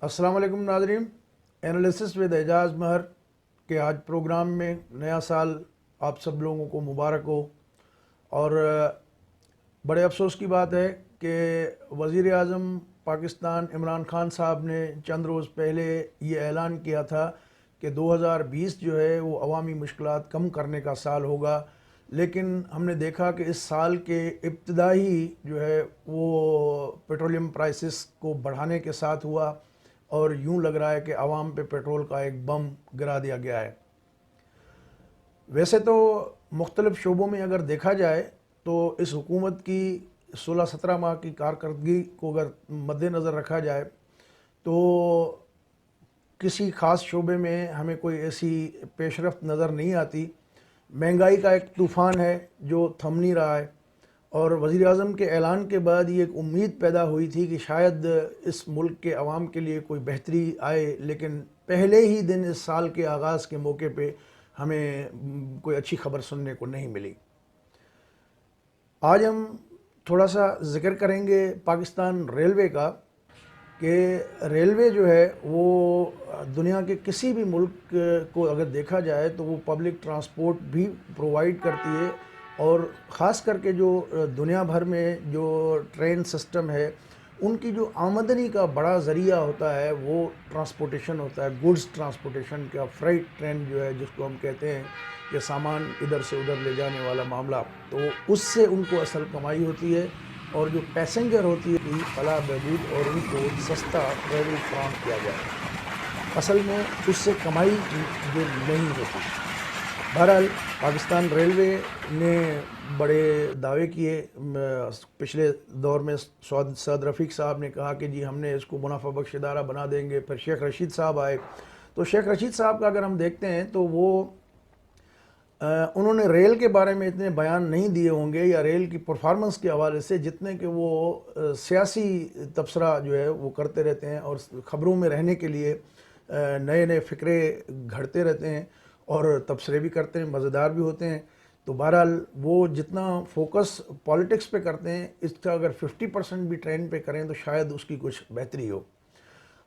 السلام علیکم ناظرین، انالیسس ود اعجاز مہر کے آج پروگرام میں نیا سال آپ سب لوگوں کو مبارک ہو۔ اور بڑے افسوس کی بات ہے کہ وزیر اعظم پاکستان عمران خان صاحب نے چند روز پہلے یہ اعلان کیا تھا کہ 2020 جو ہے وہ عوامی مشکلات کم کرنے کا سال ہوگا، لیکن ہم نے دیکھا کہ اس سال کے ابتدائی جو ہے وہ پیٹرولیم پرائسز کو بڑھانے کے ساتھ ہوا، اور یوں لگ رہا ہے کہ عوام پہ پیٹرول کا ایک بم گرا دیا گیا ہے۔ ویسے تو مختلف شعبوں میں اگر دیکھا جائے تو اس حکومت کی 16-17 ماہ کی کارکردگی کو اگر مد نظر رکھا جائے تو کسی خاص شعبے میں ہمیں کوئی ایسی پیش رفت نظر نہیں آتی۔ مہنگائی کا ایک طوفان ہے جو تھم نہیں رہا ہے، اور وزیر اعظم کے اعلان کے بعد یہ ایک امید پیدا ہوئی تھی کہ شاید اس ملک کے عوام کے لیے کوئی بہتری آئے، لیکن پہلے ہی دن اس سال کے آغاز کے موقع پہ ہمیں کوئی اچھی خبر سننے کو نہیں ملی۔ آج ہم تھوڑا سا ذکر کریں گے پاکستان ریلوے کا، کہ ریلوے جو ہے وہ دنیا کے کسی بھی ملک کو اگر دیکھا جائے تو وہ پبلک ٹرانسپورٹ بھی پرووائڈ کرتی ہے، اور خاص کر کے جو دنیا بھر میں جو ٹرین سسٹم ہے ان کی جو آمدنی کا بڑا ذریعہ ہوتا ہے وہ ٹرانسپورٹیشن ہوتا ہے، گوڈز ٹرانسپورٹیشن کا، فreight ٹرین جو ہے جس کو ہم کہتے ہیں کہ سامان ادھر سے ادھر لے جانے والا معاملہ، تو اس سے ان کو اصل کمائی ہوتی ہے، اور جو پیسنجر ہوتی ہے کی فلاح بہبود اور ان کو سستا ٹریول فراہم کیا جائے، اصل میں اس سے کمائی جو نہیں ہوتی۔ بہرحال پاکستان ریلوے نے بڑے دعوے کیے، پچھلے دور میں سعد رفیق صاحب نے کہا کہ جی ہم نے اس کو منافع بخش ادارہ بنا دیں گے، پھر شیخ رشید صاحب آئے، تو شیخ رشید صاحب کا اگر ہم دیکھتے ہیں تو وہ انہوں نے ریل کے بارے میں اتنے بیان نہیں دیے ہوں گے، یا ریل کی پرفارمنس کے حوالے سے، جتنے کہ وہ سیاسی تبصرہ جو ہے وہ کرتے رہتے ہیں، اور خبروں میں رہنے کے لیے نئے نئے فکرے گھڑتے رہتے ہیں اور تبصرے بھی کرتے ہیں، مزیدار بھی ہوتے ہیں۔ تو بہرحال وہ جتنا فوکس پالیٹکس پہ کرتے ہیں اس کا اگر 50% بھی ٹرین پہ کریں تو شاید اس کی کچھ بہتری ہو۔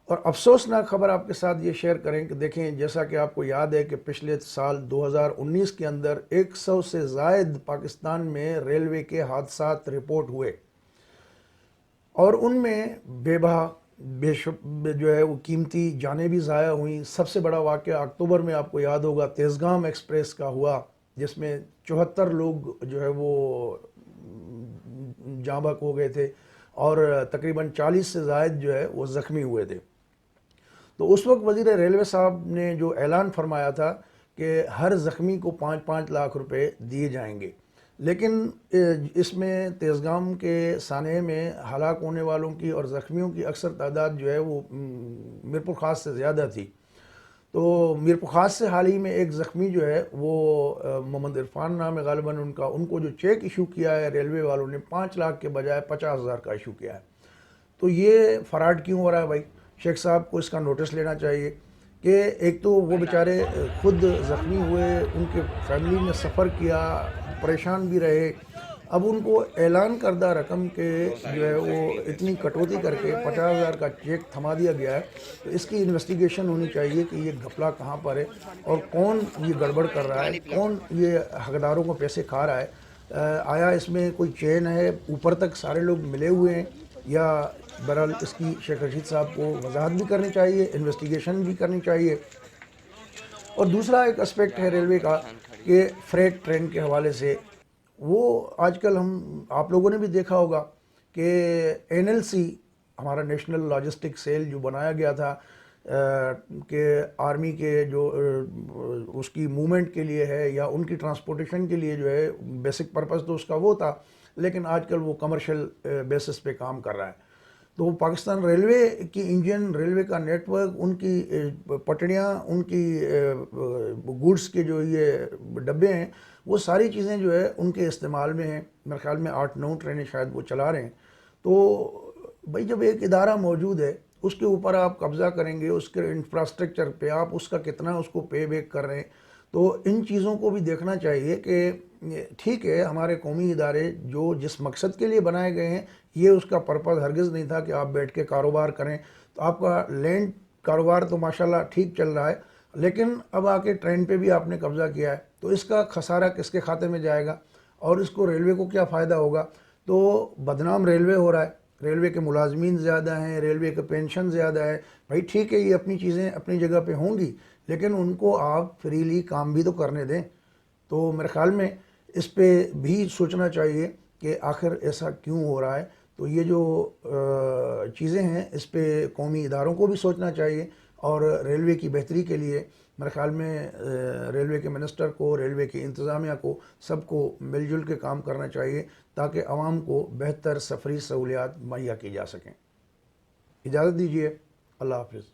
اور افسوسناک خبر آپ کے ساتھ یہ شیئر کریں کہ دیکھیں، جیسا کہ آپ کو یاد ہے کہ پچھلے سال 2019 کے اندر 100 سے زائد پاکستان میں ریلوے کے حادثات رپورٹ ہوئے، اور ان میں بے بہا جو ہے وہ قیمتی جانیں بھی ضائع ہوئیں۔ سب سے بڑا واقعہ اکتوبر میں آپ کو یاد ہوگا تیزگام ایکسپریس کا ہوا، جس میں 74 لوگ جو ہے وہ جاں بحق ہو گئے تھے، اور تقریباً 40 سے زائد جو ہے وہ زخمی ہوئے تھے۔ تو اس وقت وزیر ریلوے صاحب نے جو اعلان فرمایا تھا کہ ہر زخمی کو 5-5 لاکھ روپے دیے جائیں گے، لیکن اس میں تیزگام کے سانحے میں ہلاک ہونے والوں کی اور زخمیوں کی اکثر تعداد جو ہے وہ میرپور خاص سے زیادہ تھی۔ تو میرپور خاص سے حال ہی میں ایک زخمی جو ہے وہ محمد عرفان نام ہے غالباً ان کو جو چیک ایشو کیا ہے ریلوے والوں نے 5 لاکھ کے بجائے 50,000 کا ایشو کیا ہے۔ تو یہ فراڈ کیوں ہو رہا ہے بھائی؟ شیخ صاحب کو اس کا نوٹس لینا چاہیے کہ ایک تو وہ بیچارے خود زخمی ہوئے، ان کے فیملی نے سفر کیا، پریشان بھی رہے، اب ان کو اعلان کردہ رقم کے جو ہے وہ اتنی کٹوتی کر کے 50,000 کا چیک تھما دیا گیا ہے۔ تو اس کی انویسٹیگیشن ہونی چاہیے کہ یہ گھپلہ کہاں پر ہے، اور کون یہ گڑبڑ کر رہا ہے، کون یہ حقداروں کو پیسے کھا رہا ہے، آیا اس میں کوئی چین ہے، اوپر تک سارے لوگ ملے ہوئے ہیں، یا بہرحال اس کی شیخ رشید صاحب کو وضاحت بھی کرنی چاہیے، انویسٹیگیشن بھی کرنی چاہیے۔ اور دوسرا ایک اسپیکٹ ہے ریلوے کا کہ فریٹ ٹرین کے حوالے سے، وہ آج کل آپ لوگوں نے بھی دیکھا ہوگا کہ NLC ہمارا نیشنل لاجسٹک سیل جو بنایا گیا تھا کہ آرمی کے جو اس کی موومنٹ کے لیے ہے یا ان کی ٹرانسپورٹیشن کے لیے جو ہے، بیسک پرپس تو اس کا وہ تھا، لیکن آج کل وہ کمرشل بیسس پہ کام کر رہا ہے۔ تو پاکستان ریلوے کی انجن، ریلوے کا نیٹ ورک، ان کی پٹڑیاں، ان کی گوڈز کے جو یہ ڈبے ہیں، وہ ساری چیزیں جو ہے ان کے استعمال میں ہیں۔ میرے خیال میں 8-9 ٹرینیں شاید وہ چلا رہے ہیں۔ تو بھائی جب ایک ادارہ موجود ہے، اس کے اوپر آپ قبضہ کریں گے، اس کے انفراسٹرکچر پہ آپ اس کا کتنا اس کو پے بیک کر رہے ہیں، تو ان چیزوں کو بھی دیکھنا چاہیے کہ ٹھیک ہے ہمارے قومی ادارے جو جس مقصد کے لیے بنائے گئے ہیں، یہ اس کا پرپز ہرگز نہیں تھا کہ آپ بیٹھ کے کاروبار کریں. تو آپ کا لینڈ کاروبار تو ماشاءاللہ ٹھیک چل رہا ہے، لیکن اب آ کے ٹرین پہ بھی آپ نے قبضہ کیا ہے، تو اس کا خسارہ کس کے کھاتے میں جائے گا اور اس کو ریلوے کو کیا فائدہ ہوگا؟ تو بدنام ریلوے ہو رہا ہے، ریلوے کے ملازمین زیادہ ہیں، ریلوے کے پینشن زیادہ ہے. بھائی ٹھیک ہے، یہ اپنی چیزیں اپنی جگہ پہ ہوں گی، لیکن ان کو آپ فریلی کام بھی تو کرنے دیں. تو میرے خیال میں اس پہ بھی سوچنا چاہیے کہ آخر ایسا کیوں ہو رہا ہے. تو یہ جو چیزیں ہیں اس پہ قومی اداروں کو بھی سوچنا چاہیے، اور ریلوے کی بہتری کے لیے میرے خیال میں ریلوے کے منسٹر کو، ریلوے کی انتظامیہ کو، سب کو مل جل کے کام کرنا چاہیے تاکہ عوام کو بہتر سفری سہولیات مہیا کی جا سکیں. اجازت دیجیے، اللہ حافظ.